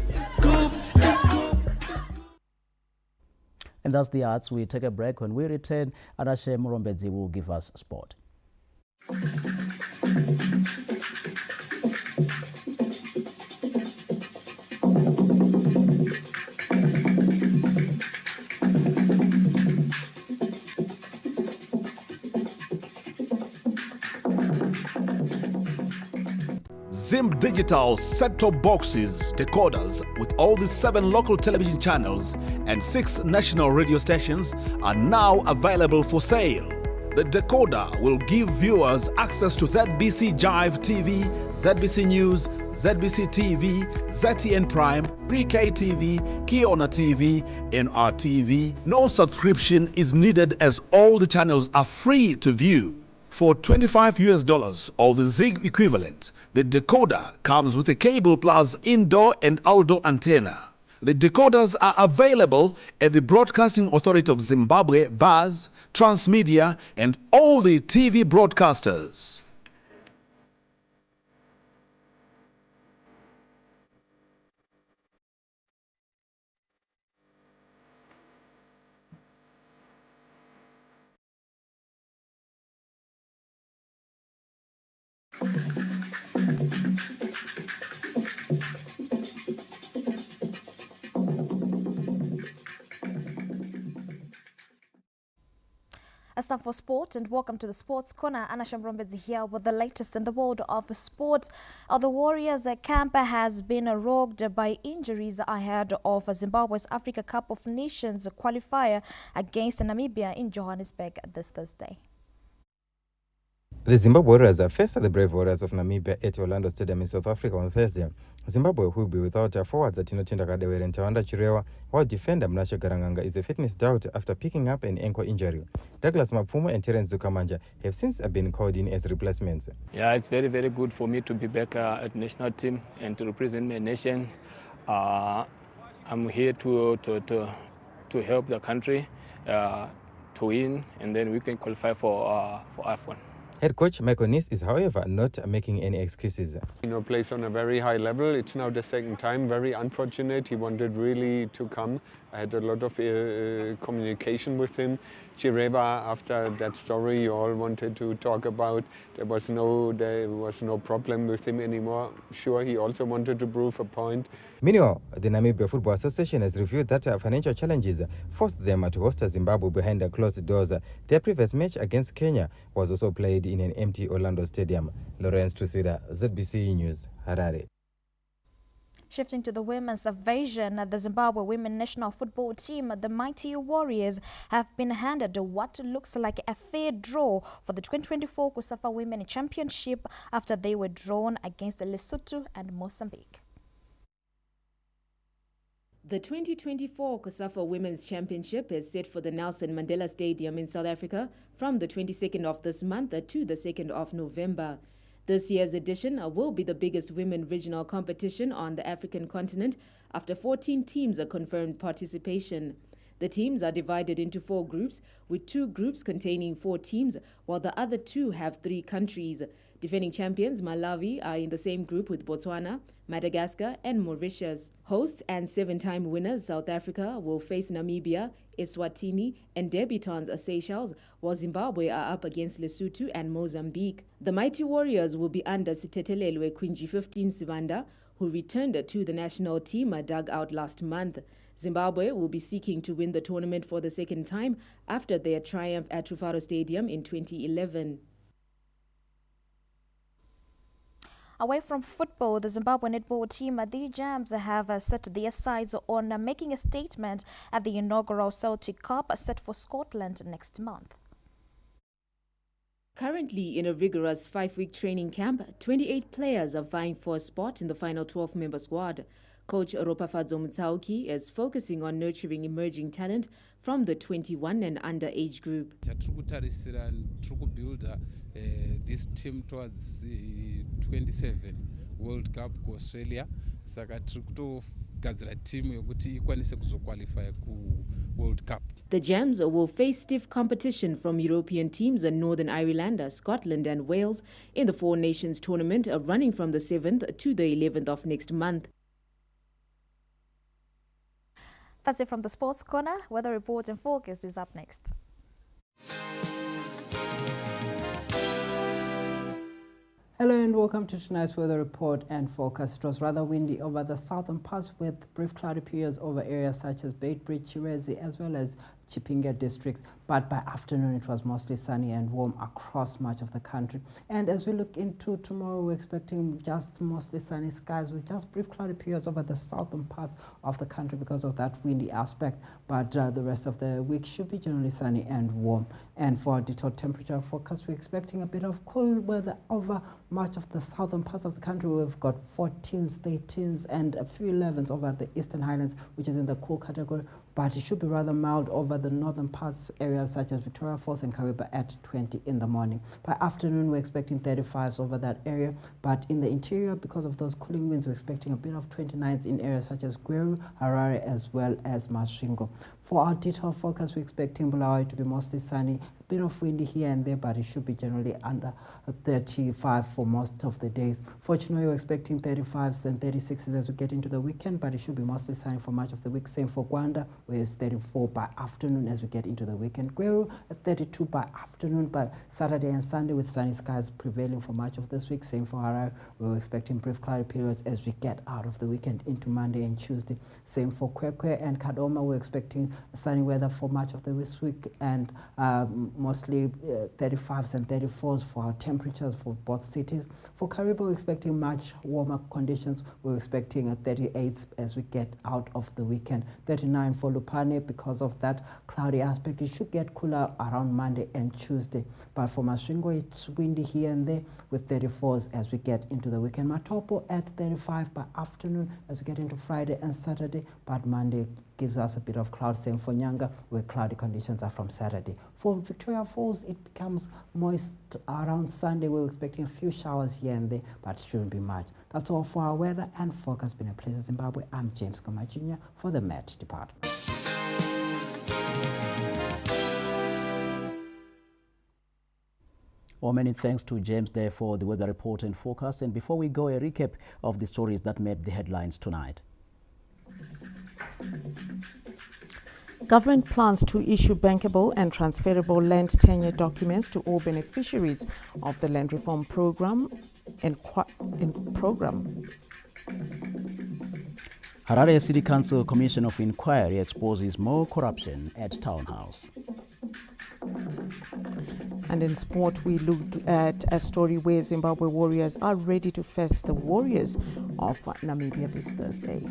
And that's the arts. We take a break. When we return, Anashe Murombedzi will give us sport. Zim Digital set-top boxes, decoders with all the 7 local television channels and 6 national radio stations are now available for sale. The decoder will give viewers access to ZBC Jive TV, ZBC News, ZBC TV, ZTN Prime, Pre-K TV, Kiona TV, NRTV. No subscription is needed as all the channels are free to view. For $25 or the Zig equivalent, the decoder comes with a cable plus indoor and outdoor antenna. The decoders are available at the Broadcasting Authority of Zimbabwe, BAZ, Transmedia, and all the TV broadcasters. It's time for sport, and welcome to the Sports Corner. Anna Shambrombedzi here with the latest in the world of sport. The Warriors camp has been rocked by injuries ahead of Zimbabwe's Africa Cup of Nations qualifier against Namibia in Johannesburg this Thursday. The Zimbabwe Warriors faced the Brave Warriors of Namibia at Orlando Stadium in South Africa on Thursday. Zimbabwe will be without forwards Tinochinda Kadewere and Tawanda Chirewa, while defender Mnashe Garanganga is a fitness doubt after picking up an ankle injury. Douglas Mapfumo and Terence Zukamanja have since been called in as replacements. Yeah, it's very, very good for me to be back at the national team and to represent my nation. I'm here to help the country to win, and then we can qualify for AFCON. Head coach Michael Nis is, however, not making any excuses. Plays on a very high level. It's now the second time. Very unfortunate. He wanted really to come. I had a lot of communication with him. Chireva, after that story you all wanted to talk about, there was no problem with him anymore. Sure, he also wanted to prove a point. Meanwhile, the Namibia Football Association has revealed that financial challenges forced them to host Zimbabwe behind the closed doors. Their previous match against Kenya was also played in an empty Orlando Stadium. Lawrence Trusida, ZBC News, Harare. Shifting to the women's version, the Zimbabwe women national football team, the Mighty Warriors, have been handed what looks like a fair draw for the 2024 COSAFA Women Championship after they were drawn against Lesotho and Mozambique. The 2024 COSAFA Women's Championship is set for the Nelson Mandela Stadium in South Africa from the 22nd of this month to the 2nd of November. This year's edition will be the biggest women regional competition on the African continent after 14 teams confirmed participation. The teams are divided into 4 groups, with 2 groups containing 4 teams, while the other 2 have 3 countries. Defending champions Malawi are in the same group with Botswana, Madagascar and Mauritius. Hosts and 7-time winners South Africa will face Namibia, Eswatini and debutants Seychelles, while Zimbabwe are up against Lesotho and Mozambique. The Mighty Warriors will be under Sitetelelwe Quinji 15 Sibanda, who returned to the national team dug out last month. Zimbabwe will be seeking to win the tournament for the second time after their triumph at Trufaro Stadium in 2011. Away from football, the Zimbabwe netball team, the Jams, have set their sights on making a statement at the inaugural Celtic Cup set for Scotland next month. Currently in a rigorous 5-week training camp, 28 players are vying for a spot in the final 12-member squad. Coach Ropafadzo Mutsauki is focusing on nurturing emerging talent from the 21 and under age group. This team towards 27 World Cup ku Australia, saka tiri kutogadzira team yokuti ikwanise kuzoqualify ku World Cup. The Gems will face stiff competition from European teams in Northern Ireland, Scotland and Wales in the Four Nations tournament running from the 7th to the 11th of next month. That's it from the Sports Corner. Weather report and forecast is up next. Hello and welcome to tonight's weather report and forecast. It was rather windy over the southern parts with brief cloudy periods over areas such as Beitbridge, Chirezi, as well as Chipinge district, but by afternoon it was mostly sunny and warm across much of the country. And as we look into tomorrow, we're expecting just mostly sunny skies with just brief cloudy periods over the southern parts of the country because of that windy aspect, but the rest of the week should be generally sunny and warm. And for our detailed temperature forecast, we're expecting a bit of cool weather over much of the southern parts of the country. We've got 14s, 13s, and a few 11s over the Eastern Highlands, which is in the cool category, but it should be rather mild over the northern parts areas such as Victoria Falls and Kariba at 20 in the morning. By afternoon, we're expecting 35s over that area, but in the interior, because of those cooling winds, we're expecting a bit of 29s in areas such as Gweru, Harare, as well as Masvingo. For our detailed forecast, we're expecting Bulawayo to be mostly sunny, a bit of windy here and there, but it should be generally under 35 for most of the days. For Chinoy, we're expecting 35s and 36s as we get into the weekend, but it should be mostly sunny for much of the week. Same for Gwanda, where it's 34 by afternoon as we get into the weekend. Gweru at 32 by afternoon by Saturday and Sunday, with sunny skies prevailing for much of this week. Same for Harare, we're expecting brief cloudy periods as we get out of the weekend into Monday and Tuesday. Same for Kwekwe and Kadoma, we're expecting sunny weather for much of this week and mostly 35s and 34s for our temperatures for both cities. For Kariba, we're expecting much warmer conditions. We're expecting a 38 as we get out of the weekend. 39 for Lupane. Because of that cloudy aspect, it should get cooler around Monday and Tuesday. But for Masvingo, it's windy here and there with 34s as we get into the weekend. Matopo at 35 by afternoon as we get into Friday and Saturday, but Monday gives us a bit of cloud. Same for Nyanga, where cloudy conditions are from Saturday. For Victoria Falls, it becomes moist around Sunday. We're expecting a few showers here and there, but it shouldn't be much. That's all for our weather and forecast. Been a pleasure, Zimbabwe. I'm James Koma Jr. for the Met Department. Well, many thanks to James there for the weather report and forecast. And before we go, a recap of the stories that made the headlines tonight. Government plans to issue bankable and transferable land tenure documents to all beneficiaries of the land reform program. Harare City Council Commission of Inquiry exposes more corruption at Townhouse. And in sport, we looked at a story where Zimbabwe Warriors are ready to face the Warriors of Namibia this Thursday.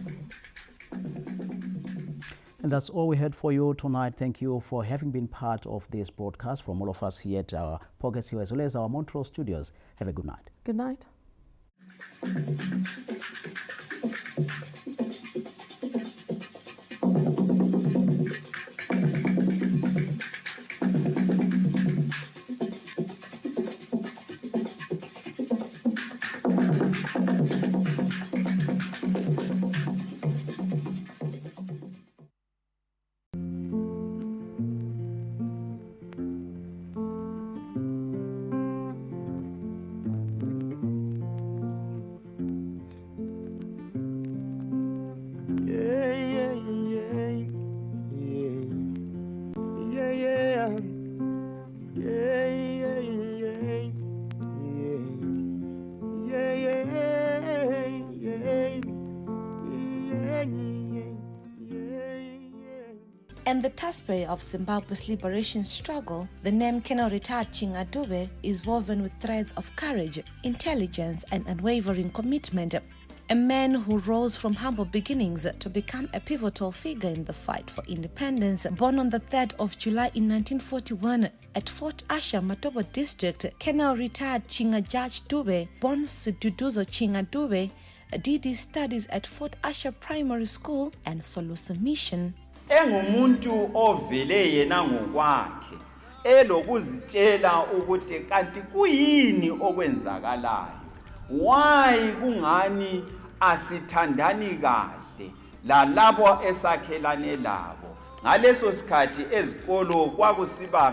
And that's all we had for you tonight. Thank you for having been part of this broadcast from all of us here at our Pockets here as well as our Montreal studios. Have a good night. Good night. And the tapestry of Zimbabwe's liberation struggle, the name Kenorita Chinga Dube is woven with threads of courage, intelligence, and unwavering commitment. A man who rose from humble beginnings to become a pivotal figure in the fight for independence. Born on the 3rd of July in 1941 at Fort Asher, Matobo District, Kenorita Chinga Judge Dube, born Siduduzo Chinga Dube, did his studies at Fort Asher Primary School and Solusi Mission. Engumuntu ovele yena ngokwakhe elokuzitshela ukuthi kanti kuyini okwenzakalayo, why kungani asithandani kahle lalabo esakhelane labo. Ngaleso sikhathi ezikolo kwakusibanga